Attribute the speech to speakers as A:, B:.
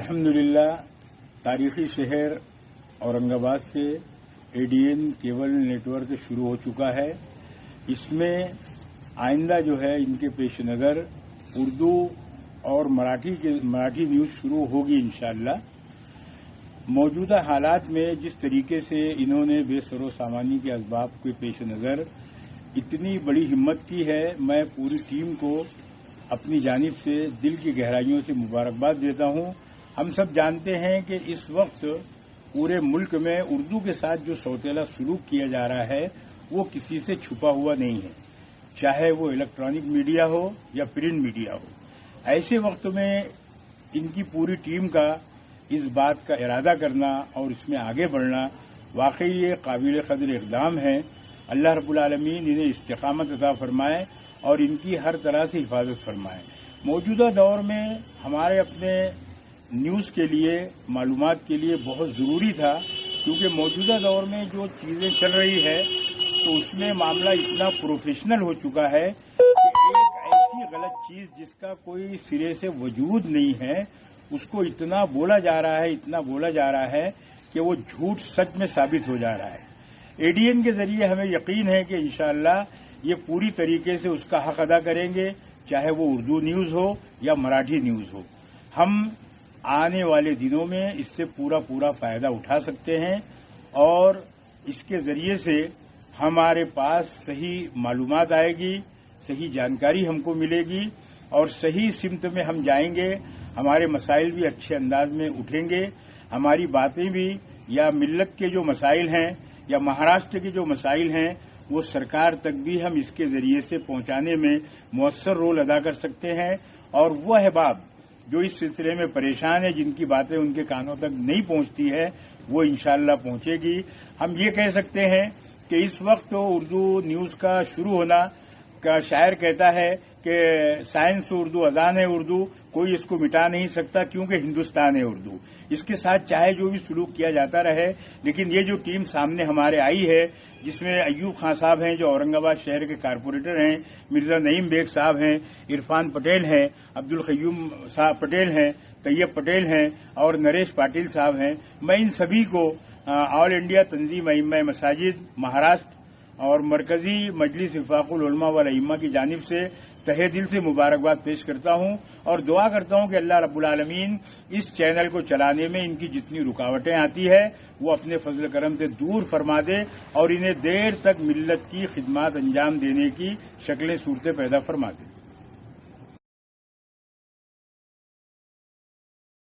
A: अल्हम्दुलिल्लाह तारीखी शहर औरंगाबाद से एडीएन केबल नेटवर्क शुरू हो चुका है। इसमें आइंदा जो है इनके पेश नज़र उर्दू और मराठी न्यूज़ शुरू होगी इंशाअल्लाह। मौजूदा हालात में जिस तरीके से इन्होंने बेसरो सामानी के असबाब के पेश नज़र इतनी बड़ी हिम्मत की है, मैं पूरी टीम को अपनी जानिब से दिल की गहराइयों से मुबारकबाद देता हूं। हम सब जानते हैं कि इस वक्त पूरे मुल्क में उर्दू के साथ जो सौतेला सलूक किया जा रहा है वो किसी से छुपा हुआ नहीं है, चाहे वो इलेक्ट्रॉनिक मीडिया हो या प्रिंट मीडिया हो। ऐसे वक्त में इनकी पूरी टीम का इस बात का इरादा करना और इसमें आगे बढ़ना वाकई ये काबिल कदर इक़दाम है। अल्लाह रब्बुल आलमीन इन्हें इस्तिक़ामत अता फरमाए और इनकी हर तरह से हिफाजत फरमाए। मौजूदा दौर में हमारे अपने न्यूज़ के लिए, मालूमात के लिए बहुत ज़रूरी था, क्योंकि मौजूदा दौर में जो चीज़ें चल रही है तो उसमें मामला इतना प्रोफेशनल हो चुका है कि एक ऐसी गलत चीज़ जिसका कोई सिरे से वजूद नहीं है उसको इतना बोला जा रहा है कि वो झूठ सच में साबित हो जा रहा है। एडीएन के जरिए हमें यकीन है कि इंशाअल्लाह ये पूरी तरीके से उसका हक अदा करेंगे, चाहे वो उर्दू न्यूज़ हो या मराठी न्यूज़ हो। हम आने वाले दिनों में इससे पूरा फायदा उठा सकते हैं और इसके जरिए से हमारे पास सही मालूमात आएगी, सही जानकारी हमको मिलेगी और सही सिमत में हम जाएंगे। हमारे मसाइल भी अच्छे अंदाज में उठेंगे, हमारी बातें भी या मिल्लत के जो मसाइल हैं या महाराष्ट्र के जो मसाइल हैं वो सरकार तक भी हम इसके जरिए से पहुंचाने में मौसर रोल अदा कर सकते हैं। और वो अहबाब जो इस सिलसिले में परेशान है, जिनकी बातें उनके कानों तक नहीं पहुंचती है, वो इंशाअल्लाह पहुंचेगी। हम ये कह सकते हैं कि इस वक्त तो उर्दू न्यूज़ का शुरू होना का शायर कहता है कि साइंस उर्दू, अजान है उर्दू, कोई इसको मिटा नहीं सकता क्योंकि हिंदुस्तान है उर्दू। इसके साथ चाहे जो भी सलूक किया जाता रहे, लेकिन ये जो टीम सामने हमारे आई है, जिसमें अय्यूब खान साहब हैं जो औरंगाबाद शहर के कारपोरेटर हैं, मिर्जा नईम बेग साहब हैं, इरफान पटेल हैं, अब्दुल क़य्यूम साहब पटेल हैं, तैयब पटेल हैं और नरेश पाटिल साहब हैं। मैं इन सभी को ऑल इंडिया तंजीम अइम्मा मसाजिद महाराष्ट्र और मरकजी मजलिस इफ़ाक़ुल उलमा वल अइम्मा की जानिब से तहे दिल से मुबारकबाद पेश करता हूं और दुआ करता हूं कि अल्लाह रब्बुल आलमीन इस चैनल को चलाने में इनकी जितनी रुकावटें आती है वो अपने फजल करम से दूर फरमा दे और इन्हें देर तक मिल्लत की खिदमत अंजाम देने की शक्लें सूरतें पैदा फरमा दे।